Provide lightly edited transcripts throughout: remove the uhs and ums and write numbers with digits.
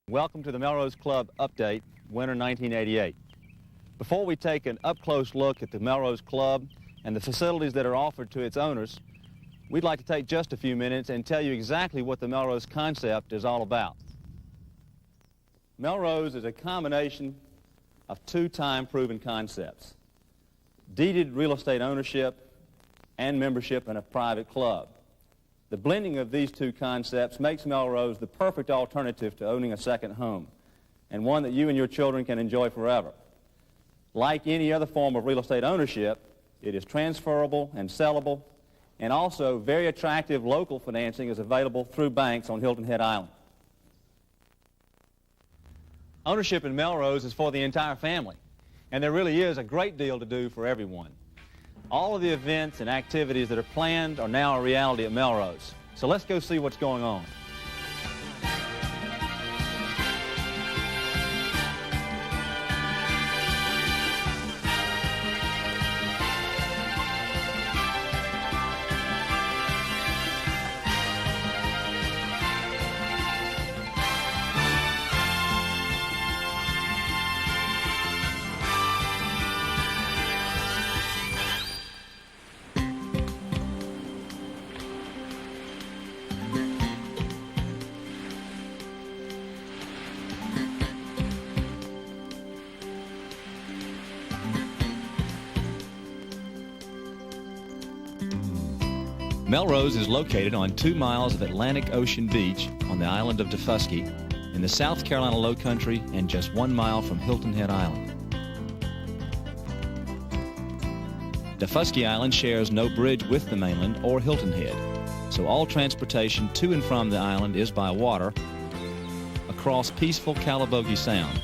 Welcome to the Melrose Club Update, Winter 1988. Before we take an up-close look at the Melrose Club and the facilities that are offered to its owners, we'd like to take just a few minutes and tell you exactly what the Melrose concept is all about. Melrose is a combination of two time-proven concepts: deeded real estate ownership and membership in a private club. The blending of these two concepts makes Melrose the perfect alternative to owning a second home, and one that you and your children can enjoy forever. Like any other form of real estate ownership, it is transferable and sellable, and also very attractive local financing is available through banks on Hilton Head Island. Ownership in Melrose is for the entire family, and there really is a great deal to do for everyone. All of the events and activities that are planned are now a reality at Melrose. So let's go see what's going on. Melrose is located on 2 miles of Atlantic Ocean Beach on the island of Daufuskie in the South Carolina Lowcountry and just 1 mile from Hilton Head Island. Daufuskie Island shares no bridge with the mainland or Hilton Head, so all transportation to and from the island is by water across peaceful Calabogie Sound.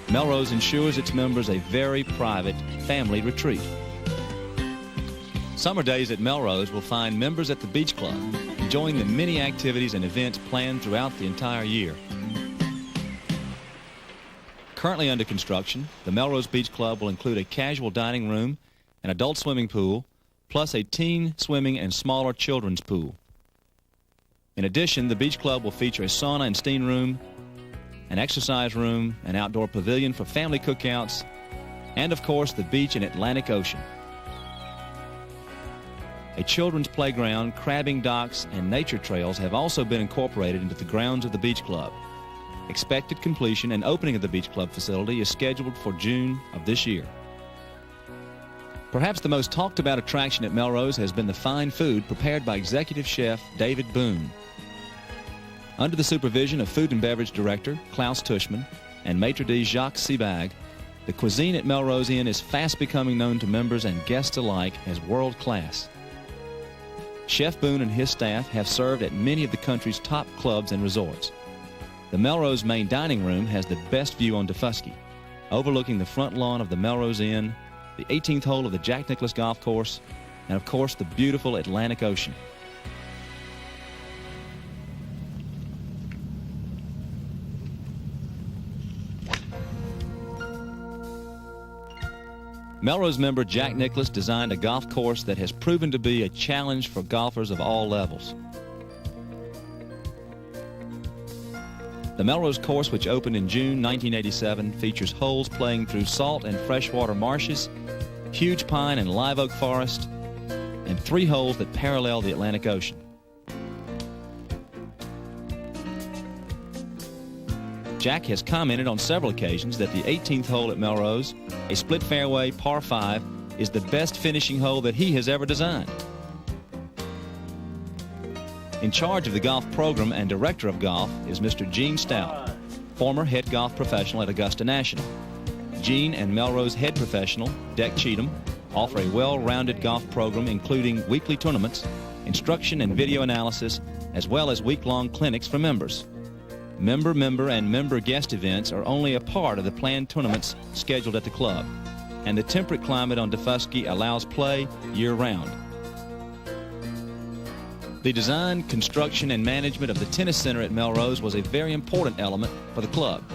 Melrose ensures its members a very private family retreat. Summer days at Melrose will find members at the Beach Club enjoying the many activities and events planned throughout the entire year. Currently under construction, the Melrose Beach Club will include a casual dining room, an adult swimming pool, plus a teen swimming and smaller children's pool. In addition, the Beach Club will feature a sauna and steam room, an exercise room, an outdoor pavilion for family cookouts, and of course the beach and Atlantic Ocean. A children's playground, crabbing docks, and nature trails have also been incorporated into the grounds of the Beach Club. Expected completion and opening of the Beach Club facility is scheduled for June of this year. Perhaps the most talked about attraction at Melrose has been the fine food prepared by executive chef David Boone. Under the supervision of Food and Beverage Director Klaus Tushman and maitre d' Jacques Sebag, the cuisine at Melrose Inn is fast becoming known to members and guests alike as world-class. Chef Boone and his staff have served at many of the country's top clubs and resorts. The Melrose main dining room has the best view on Daufuskie, overlooking the front lawn of the Melrose Inn, the 18th hole of the Jack Nicklaus Golf Course, and of course the beautiful Atlantic Ocean. Melrose member Jack Nicklaus designed a golf course that has proven to be a challenge for golfers of all levels. The Melrose course, which opened in June 1987, features holes playing through salt and freshwater marshes, huge pine and live oak forest, and 3 holes that parallel the Atlantic Ocean. Jack has commented on several occasions that the 18th hole at Melrose, a split fairway par 5, is the best finishing hole that he has ever designed. In charge of the golf program and director of golf is Mr. Gene Stout, former head golf professional at Augusta National. Gene and Melrose head professional, Deck Cheatham, offer a well-rounded golf program including weekly tournaments, instruction and video analysis, as well as week-long clinics for members. Member, and member guest events are only a part of the planned tournaments scheduled at the club, and the temperate climate on Daufuskie allows play year-round. The design, construction, and management of the tennis center at Melrose was a very important element for the club.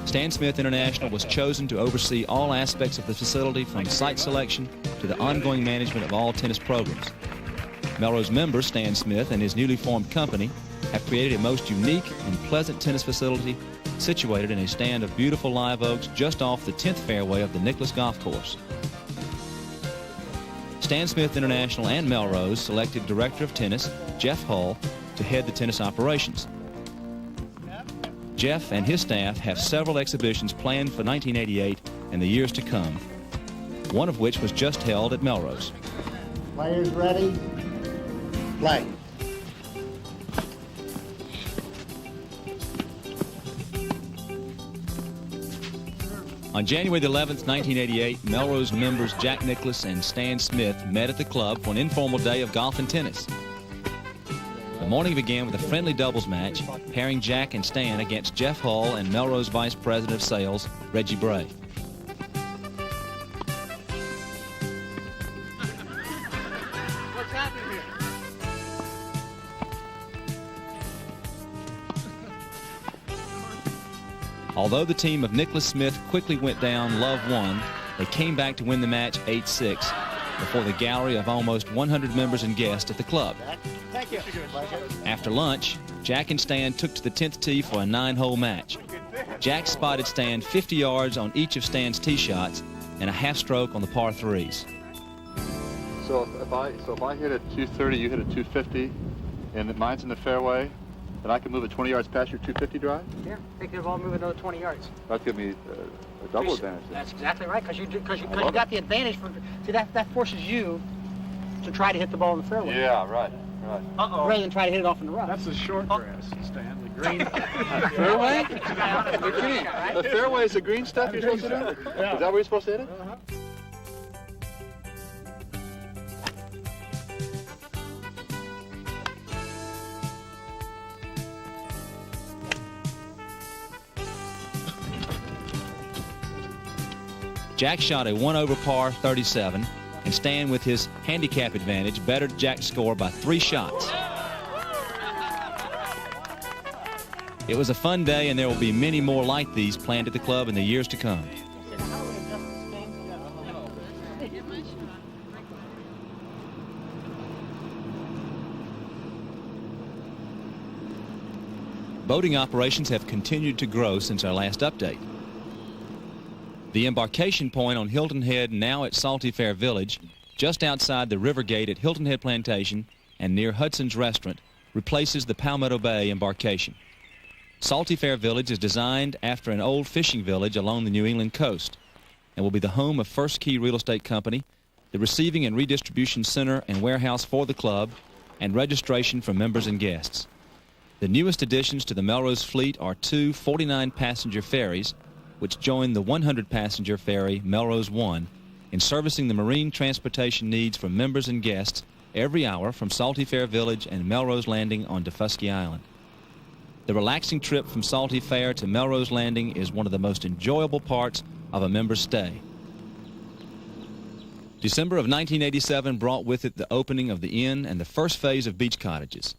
Stan Smith International was chosen to oversee all aspects of the facility from site selection to the ongoing management of all tennis programs. Melrose member Stan Smith and his newly formed company have created a most unique and pleasant tennis facility situated in a stand of beautiful live oaks just off the 10th fairway of the Nicholas Golf Course. Stan Smith International and Melrose selected Director of Tennis Jeff Hull to head the tennis operations. Jeff and his staff have several exhibitions planned for 1988 and the years to come, one of which was just held at Melrose. Players ready? Play. On January the 11th, 1988, Melrose members Jack Nicklaus and Stan Smith met at the club for an informal day of golf and tennis. The morning began with a friendly doubles match, pairing Jack and Stan against Jeff Hull and Melrose Vice President of Sales, Reggie Bray. What's happening here? Although the team of Nicklaus Smith quickly went down love one, they came back to win the match 8-6 before the gallery of almost 100 members and guests at the club. Thank you. After lunch, Jack and Stan took to the 10th tee for a 9-hole match. Jack spotted Stan 50 yards on each of Stan's tee shots and a half stroke on the par threes. So if I hit at 230, you hit at 250, and mine's in the fairway, then I can move it 20 yards past your 250 drive? Yeah, they could all move another 20 yards. That'd give me a double advantage. That's exactly right, because you got the advantage from. See, that forces you to try to hit the ball in the fairway. Yeah, right. Rather than try to hit it off in the rough. That's the short grass, Stan. The green. Fairway? The green. The fairway is the green stuff you're supposed to do? Yeah. Is that where you're supposed to hit it? Jack shot a 1-over par 37, and Stan, with his handicap advantage, bettered Jack's score by 3 shots. It was a fun day, and there will be many more like these planned at the club in the years to come. Boating operations have continued to grow since our last update. The embarkation point on Hilton Head, now at Salty Fair Village, just outside the river gate at Hilton Head Plantation and near Hudson's Restaurant, replaces the Palmetto Bay embarkation. Salty Fair Village is designed after an old fishing village along the New England coast and will be the home of First Key Real Estate Company, the receiving and redistribution center and warehouse for the club, and registration for members and guests. The newest additions to the Melrose fleet are 2 49-passenger ferries, which join the 100-passenger ferry Melrose One in servicing the marine transportation needs for members and guests every hour from Salty Fair Village and Melrose Landing on Defusky Island. The relaxing trip from Salty Fair to Melrose Landing is one of the most enjoyable parts of a member's stay. December of 1987 brought with it the opening of the inn and the first phase of beach cottages.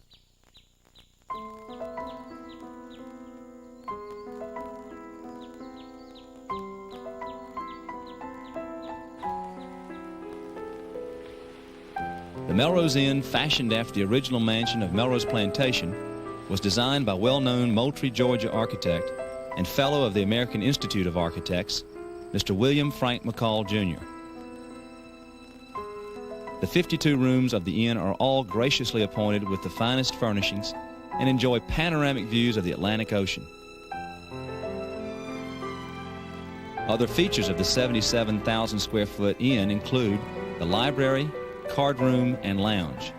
The Melrose Inn, fashioned after the original mansion of Melrose Plantation, was designed by well-known Moultrie, Georgia architect and fellow of the American Institute of Architects, Mr. William Frank McCall, Jr. The 52 rooms of the inn are all graciously appointed with the finest furnishings and enjoy panoramic views of the Atlantic Ocean. Other features of the 77,000 square foot inn include the library, card room, and lounge.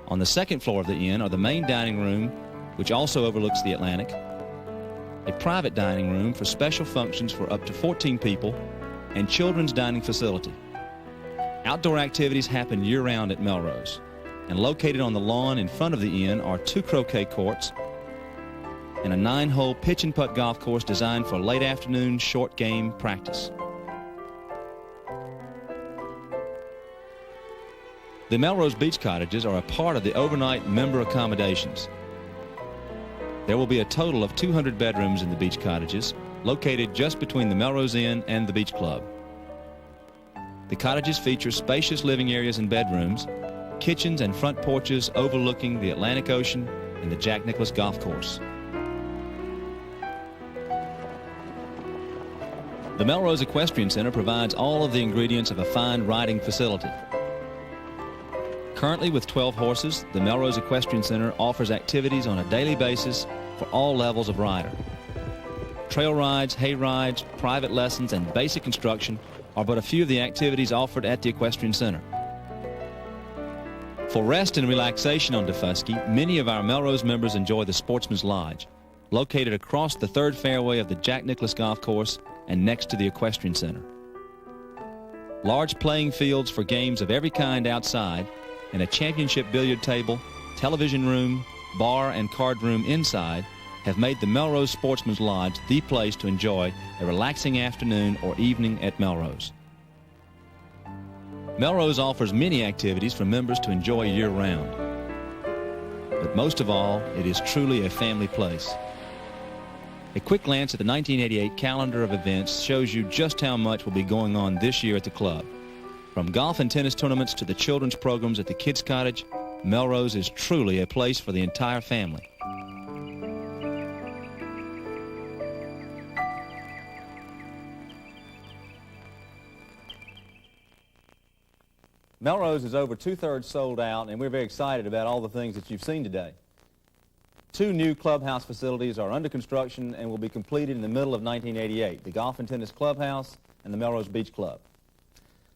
On the second floor of the inn are the main dining room, which also overlooks the Atlantic, a private dining room for special functions for up to 14 people, and children's dining facility. Outdoor activities happen year-round at Melrose, and located on the lawn in front of the inn are 2 croquet courts and a 9-hole pitch and putt golf course designed for late afternoon short game practice. The Melrose Beach Cottages are a part of the overnight member accommodations. There will be a total of 200 bedrooms in the beach cottages, located just between the Melrose Inn and the Beach Club. The cottages feature spacious living areas and bedrooms, kitchens and front porches overlooking the Atlantic Ocean and the Jack Nicklaus Golf Course. The Melrose Equestrian Center provides all of the ingredients of a fine riding facility. Currently with 12 horses, the Melrose Equestrian Center offers activities on a daily basis for all levels of rider. Trail rides, hay rides, private lessons, and basic instruction are but a few of the activities offered at the Equestrian Center. For rest and relaxation on Defusky, many of our Melrose members enjoy the Sportsman's Lodge, located across the third fairway of the Jack Nicklaus Golf Course and next to the Equestrian Center. Large playing fields for games of every kind outside and a championship billiard table, television room, bar, and card room inside have made the Melrose Sportsman's Lodge the place to enjoy a relaxing afternoon or evening at Melrose. Melrose offers many activities for members to enjoy year-round. But most of all, it is truly a family place. A quick glance at the 1988 calendar of events shows you just how much will be going on this year at the club. From golf and tennis tournaments to the children's programs at the Kids Cottage, Melrose is truly a place for the entire family. Melrose is over two-thirds sold out, and we're very excited about all the things that you've seen today. 2 new clubhouse facilities are under construction and will be completed in the middle of 1988, the Golf and Tennis Clubhouse and the Melrose Beach Club.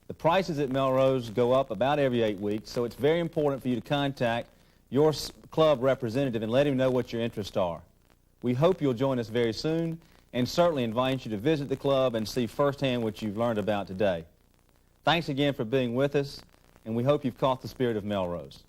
The prices at Melrose go up about every 8 weeks, so it's very important for you to contact your club representative and let him know what your interests are. We hope you'll join us very soon and certainly invite you to visit the club and see firsthand what you've learned about today. Thanks again for being with us, and we hope you've caught the spirit of Melrose.